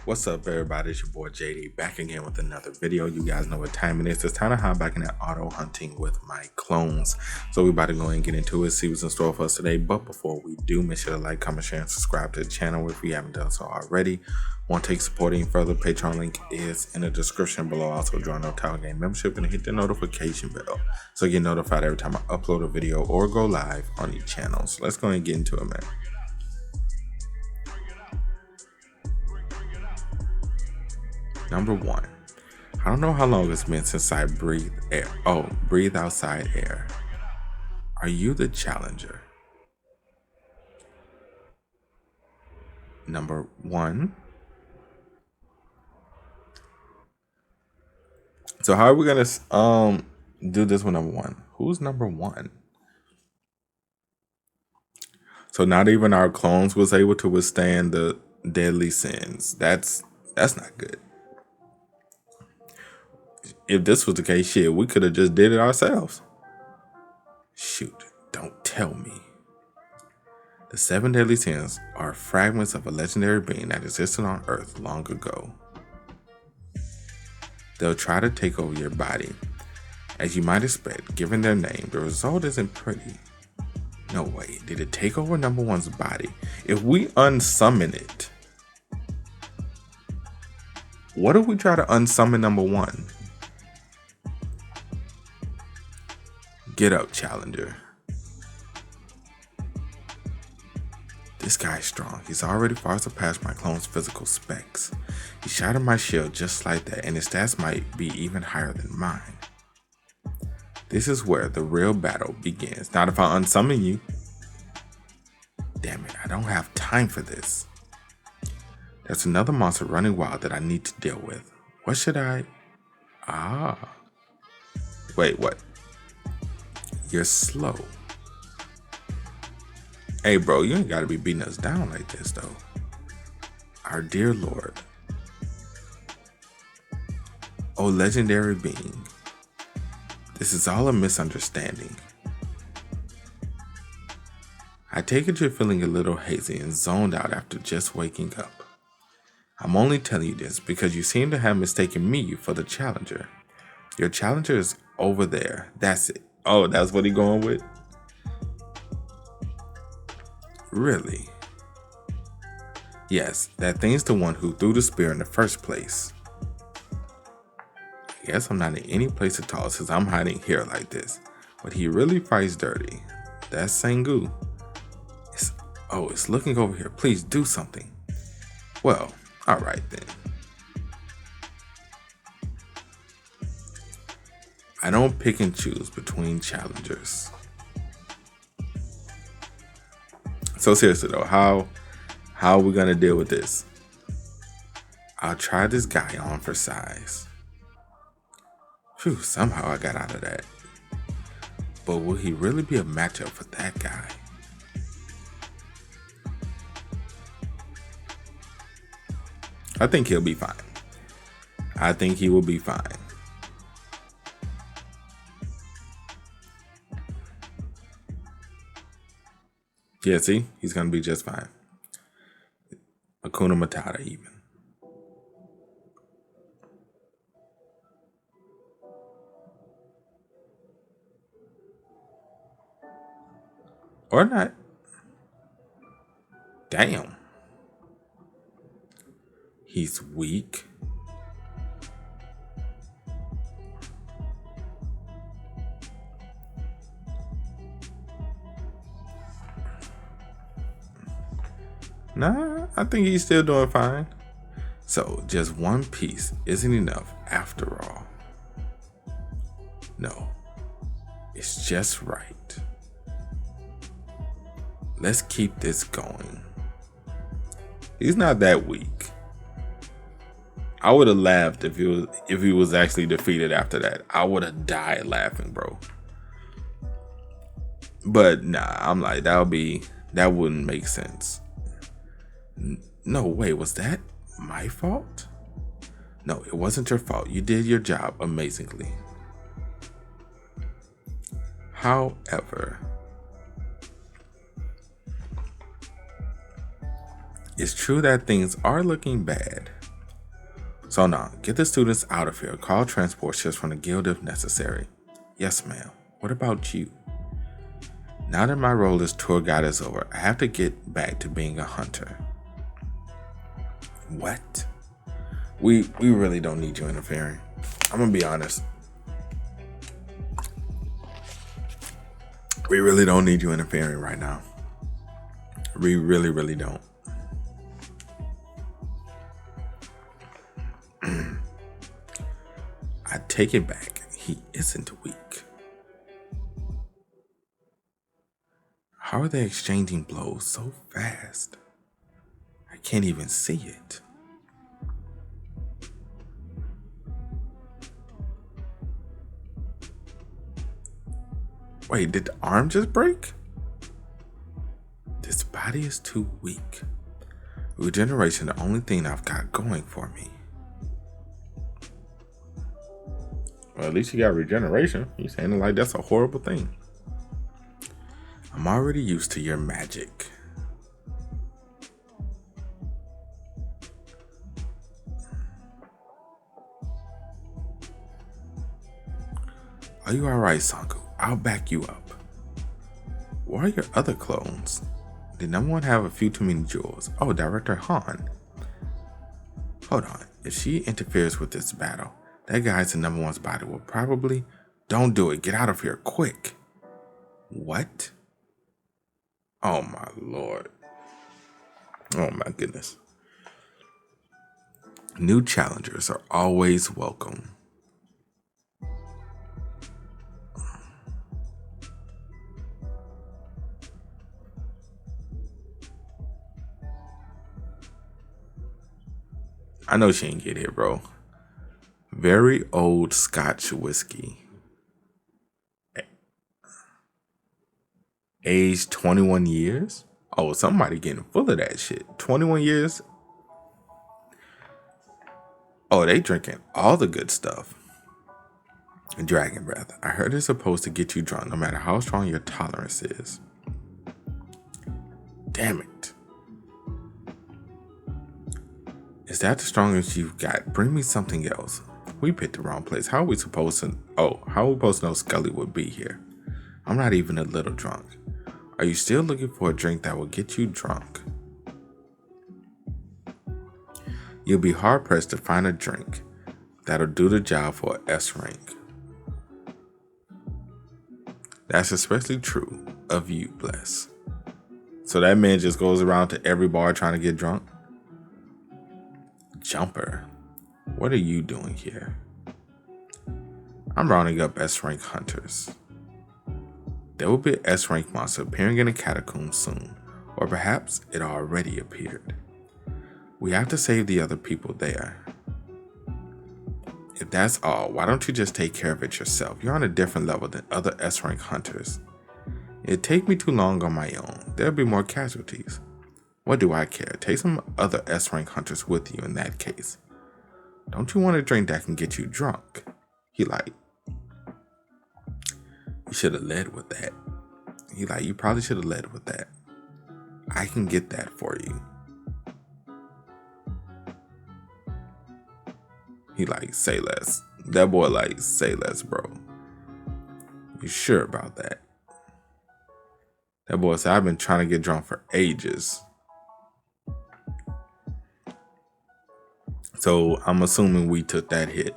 What's up, everybody? It's your boy JD back again with another video. You guys know what time it is. It's time to hop back in that auto hunting with my clones. So we about to go ahead and get into it, see what's in store for us today. But before we do, make sure to like, comment, share, and subscribe to the channel if you haven't done so already. Want to take support any further? Patreon link is in the description below. Also join the Otaku Game membership and hit the notification bell so you get notified every time I upload a video or go live on these channels. Let's go ahead and get into it, man. Number 1. I don't know how long it's been since I breathed air. Oh, breathe outside air. Are you the challenger? Number 1. So how are we gonna do this with number 1? Who's number 1? So not even our clones was able to withstand the deadly sins. That's not good. If this was the case, shit, we could have just did it ourselves. Shoot, don't tell me. The 7 deadly sins are fragments of a legendary being that existed on Earth long ago. They'll try to take over your body. As you might expect, given their name, the result isn't pretty. No way, did it take over number 1's body? If we unsummon it, what if we try to unsummon number 1? Get up, challenger. This guy's strong. He's already far surpassed my clone's physical specs. He shattered my shield just like that, and his stats might be even higher than mine. This is where the real battle begins. Not if I unsummon you. Damn it, I don't have time for this. There's another monster running wild that I need to deal with. What should I... Wait, what? You're slow. Hey, bro, you ain't gotta be beating us down like this, though. Our dear Lord. Oh, legendary being. This is all a misunderstanding. I take it you're feeling a little hazy and zoned out after just waking up. I'm only telling you this because you seem to have mistaken me for the challenger. Your challenger is over there. That's it. Oh, that's what he going with? Really? Yes, that thing's the one who threw the spear in the first place. I guess I'm not in any place at all since I'm hiding here like this. But he really fights dirty. That's Sengu. It's looking over here. Please do something. Well, alright then. I don't pick and choose between challengers. So seriously though, how are we gonna deal with this? I'll try this guy on for size. Phew, somehow I got out of that. But will he really be a matchup for that guy? I think he'll be fine. I think he will be fine. Yeah, see? He's going to be just fine. Hakuna Matata even. Or not. Damn. He's weak. Nah, I think he's still doing fine. So, just one piece isn't enough after all. No, it's just right. Let's keep this going. He's not that weak. I would have laughed if he was actually defeated after that. I would have died laughing, bro. But nah, I'm like, that wouldn't make sense. No, wait, was that my fault? No, it wasn't your fault. You did your job amazingly. However, it's true that things are looking bad. So now, get the students out of here. Call transport ships from the guild if necessary. Yes, ma'am. What about you? Now that my role as tour guide is over, I have to get back to being a hunter. What? We really don't need you interfering. I'm gonna be honest. We really don't need you interfering right now. We really don't. I take it back. He isn't weak. How are they exchanging blows so fast? I can't even see it. Wait, did the arm just break? This body is too weak. Regeneration, the only thing I've got going for me. Well, at least you got regeneration. You're saying it like that's a horrible thing. I'm already used to your magic. Are you alright, Sangu? I'll back you up. Where are your other clones? Did number one have a few too many jewels? Oh, Director Han. Hold on. If she interferes with this battle, that guy's in number one's body will probably... Don't do it. Get out of here, quick. What? Oh my lord. Oh my goodness. New challengers are always welcome. I know she ain't get here, bro. Very old Scotch whiskey. Age 21 years? Oh, somebody getting full of that shit. 21 years? Oh, they drinking all the good stuff. Dragon breath. I heard it's supposed to get you drunk no matter how strong your tolerance is. Damn it. Is that the strongest you've got? Bring me something else. We picked the wrong place. How are we supposed to... Oh, how are we supposed to know Scully would be here? I'm not even a little drunk. Are you still looking for a drink that will get you drunk? You'll be hard-pressed to find a drink that'll do the job for an S rank. That's especially true of you, Bless. So that man just goes around to every bar trying to get drunk? Jumper, what are you doing here? I'm rounding up S-rank hunters. There will be an S-rank monster appearing in a catacomb soon, or perhaps it already appeared. We have to save the other people there. If that's all, why don't you just take care of it yourself? You're on a different level than other S-rank hunters. It'd take me too long on my own. There'll be more casualties. What do I care? Take some other S-rank hunters with you in that case. Don't you want a drink that can get you drunk? He like, you should have led with that. He like, you probably should have led with that. I can get that for you. He like, say less. That boy like, say less, bro. You sure about that? That boy said, I've been trying to get drunk for ages. So I'm assuming we took that hit.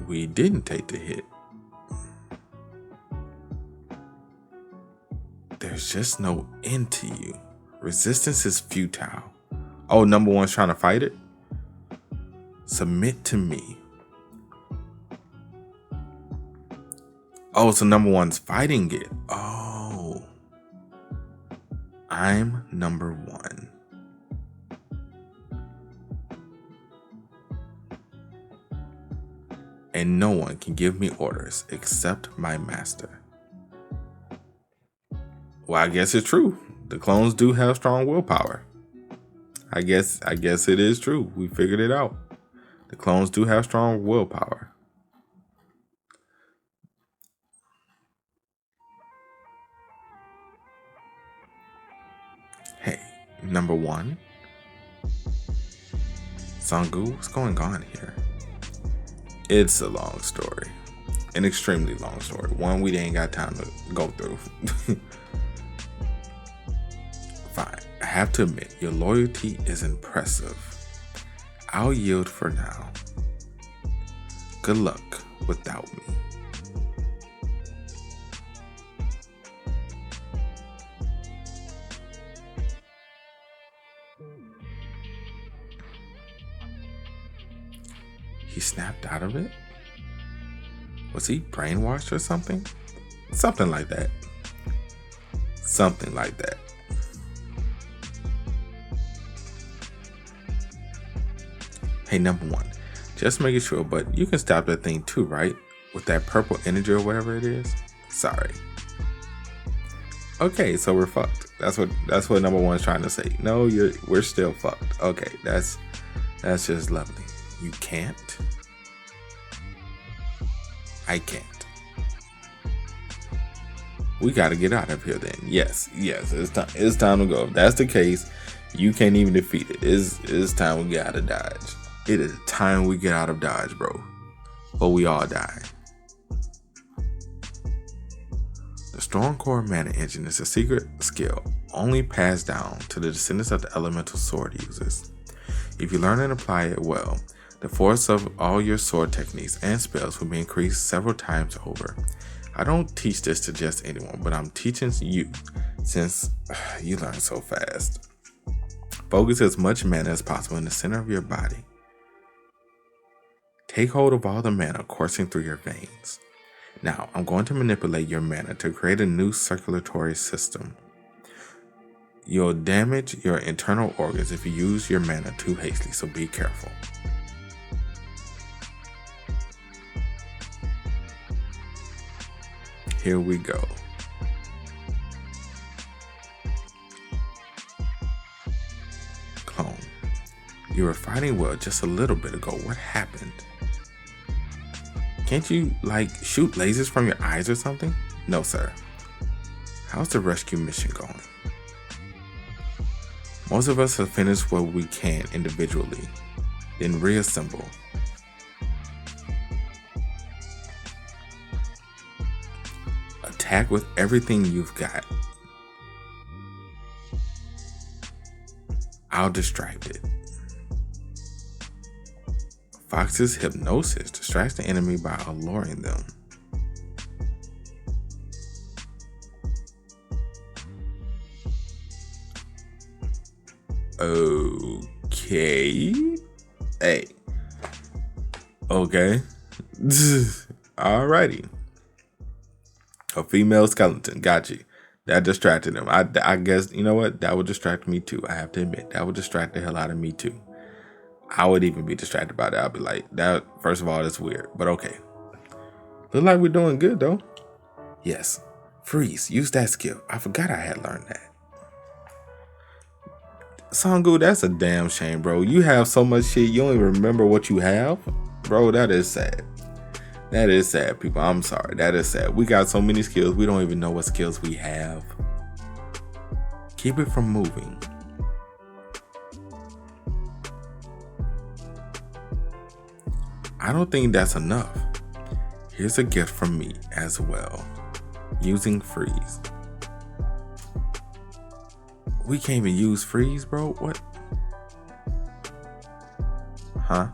We didn't take the hit. There's just no end to you. Resistance is futile. Oh, number one's trying to fight it? Submit to me. Oh, so number one's fighting it. Oh. I'm number one. And no one can give me orders except my master. Well, I guess it's true. The clones do have strong willpower. I guess it is true. We figured it out. The clones do have strong willpower. Hey, Number 1. Sangu, what's going on here? It's a long story. An extremely long story. One we ain't got time to go through. Fine. I have to admit, your loyalty is impressive. I'll yield for now. Good luck without me. He snapped out of it? Was he brainwashed or something? Something like that. Something like that. Hey, number 1. Just making sure, but you can stop that thing too, right? With that purple energy or whatever it is. Sorry. Okay, so we're fucked. That's what number 1 is trying to say. No, we're still fucked. Okay, that's just lovely. You can't? I can't. We gotta get out of here then. Yes, it's time to go. If that's the case, you can't even defeat it. It's time we get out of Dodge. It is time we get out of Dodge, bro. Or we all die. The Storm Core Mana Engine is a secret skill only passed down to the descendants of the elemental sword users. If you learn and apply it well, the force of all your sword techniques and spells will be increased several times over. I don't teach this to just anyone, but I'm teaching you since you learn so fast. Focus as much mana as possible in the center of your body. Take hold of all the mana coursing through your veins. Now, I'm going to manipulate your mana to create a new circulatory system. You'll damage your internal organs if you use your mana too hastily, so be careful. Here we go. Clone. You were fighting well just a little bit ago. What happened? Can't you, shoot lasers from your eyes or something? No, sir. How's the rescue mission going? Most of us have finished what we can individually, then reassemble. Attack with everything you've got. I'll distract it. Fox's hypnosis distracts the enemy by alluring them. Okay. Hey. Okay. Alrighty. A female skeleton. Got you. That distracted him. I guess, you know what? That would distract me too. I have to admit. That would distract the hell out of me too. I would even be distracted by that. I'd be like, that, first of all, that's weird. But okay. Look like we're doing good though. Yes. Freeze. Use that skill. I forgot I had learned that. Sangu, that's a damn shame, bro. You have so much shit, you don't even remember what you have? Bro, that is sad. That is sad, people. I'm sorry. That is sad. We got so many skills, we don't even know what skills we have. Keep it from moving. I don't think that's enough. Here's a gift from me as well. Using freeze. We can't even use freeze, bro. What? Huh?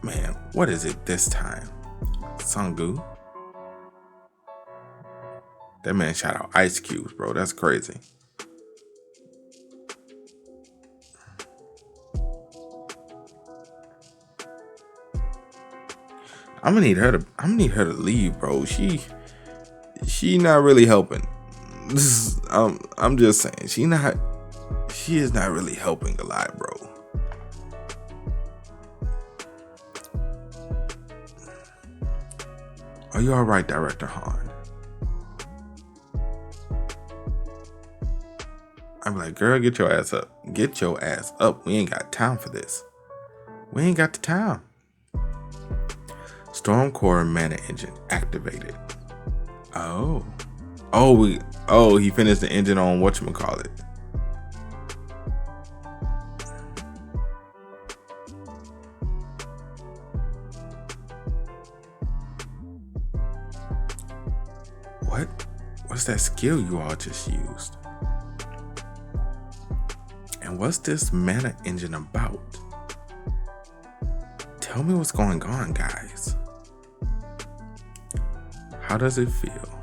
Man, what is it this time? Sangu? That man shot out ice cubes, bro. That's crazy. I'm gonna need her to leave, bro. She not really helping. I'm just saying, she is not really helping a lot, bro. Are you alright, Director Han? I'm like, girl, get your ass up. Get your ass up. We ain't got time for this. We ain't got the time. Storm Core Mana Engine activated. Oh, he finished the engine on whatchamacallit. What's that skill you all just used? And what's this mana engine about? Tell me what's going on, guys. How does it feel?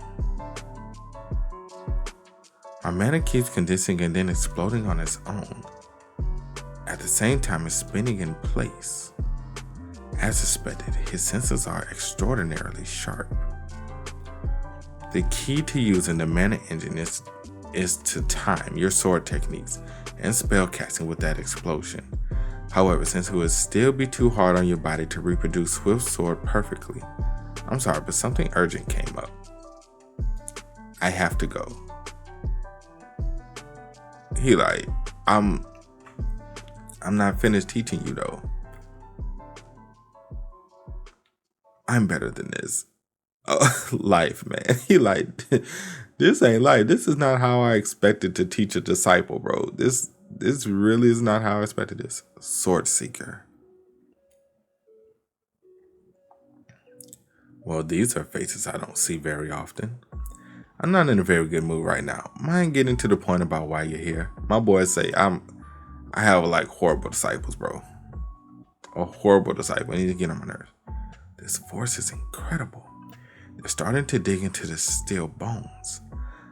My mana keeps condensing and then exploding on its own. At the same time, it's spinning in place. As expected, his senses are extraordinarily sharp. The key to using the mana engine is to time your sword techniques and spell casting with that explosion. However, since it would still be too hard on your body to reproduce Swift Sword perfectly, I'm sorry, but something urgent came up. I have to go. He like, I'm not finished teaching you though. I'm better than this. Life, man. He like, this ain't life. This is not how I expected to teach a disciple, bro. This really is not how I expected this. Sword Seeker. Well, these are faces I don't see very often. I'm not in a very good mood right now. Mind getting to the point about why you're here? My boys say I have like horrible disciples, bro. A horrible disciple. I need to get on my nerves. This force is incredible. They're starting to dig into the steel bones.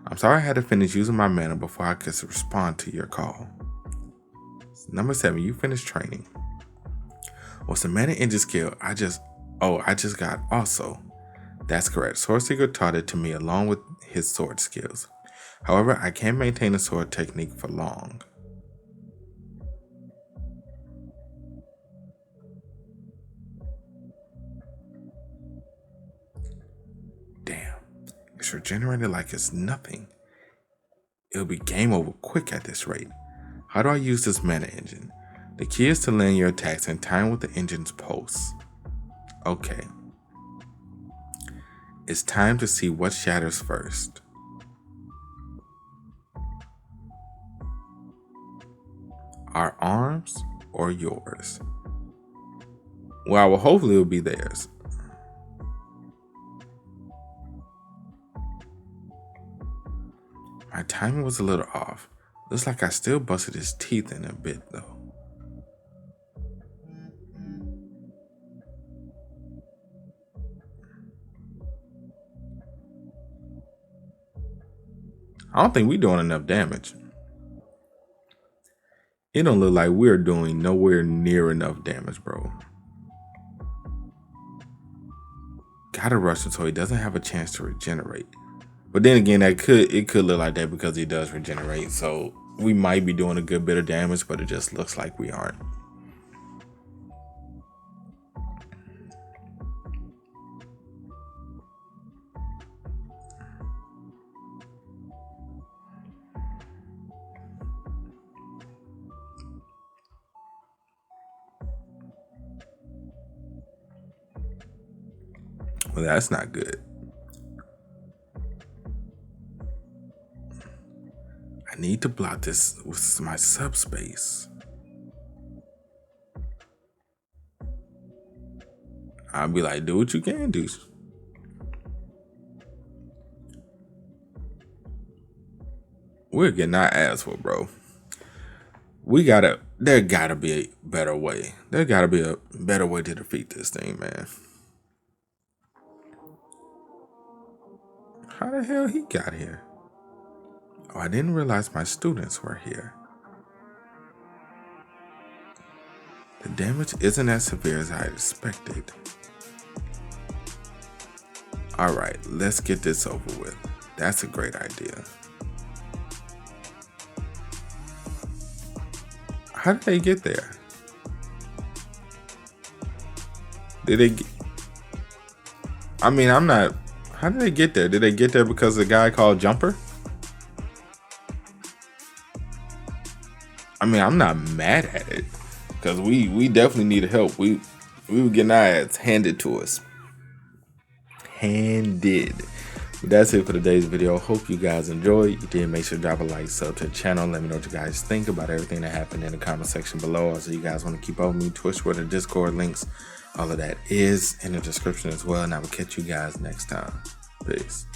I'm sorry I had to finish using my mana before I could respond to your call. Number 7, you finished training. What's the mana engine skill? I just got also. That's correct. Sword Seeker taught it to me along with his sword skills. However, I can't maintain a sword technique for long. Damn. It's regenerated like it's nothing. It'll be game over quick at this rate. How do I use this mana engine? The key is to land your attacks in time with the engine's pulse. Okay. It's time to see what shatters first. Our arms or yours? Well, hopefully it'll be theirs. My timing was a little off. Looks like I still busted his teeth in a bit though. I don't think we're doing enough damage. It don't look like we're doing nowhere near enough damage, bro. Gotta rush him so he doesn't have a chance to regenerate. But then again, it could look like that because he does regenerate. So we might be doing a good bit of damage, but it just looks like we aren't. Well, that's not good. I need to block this with my subspace. I'll be like, do what you can do. We're getting our ass for, bro. There gotta be a better way. There gotta be a better way to defeat this thing, man. How the hell he got here? Oh, I didn't realize my students were here. The damage isn't as severe as I expected. Alright, let's get this over with. That's a great idea. How did they get there? How did they get there? Did they get there because of the guy called Jumper? I mean, I'm not mad at it because we definitely need help. We were getting our ass handed to us. Handed. But that's it for today's video. Hope you guys enjoyed. If you did, make sure to drop a like, sub to the channel. Let me know what you guys think about everything that happened in the comment section below. Also, you guys want to keep up with me, Twitch, Twitter, Discord links. All of that is in the description as well. And I will catch you guys next time. Peace.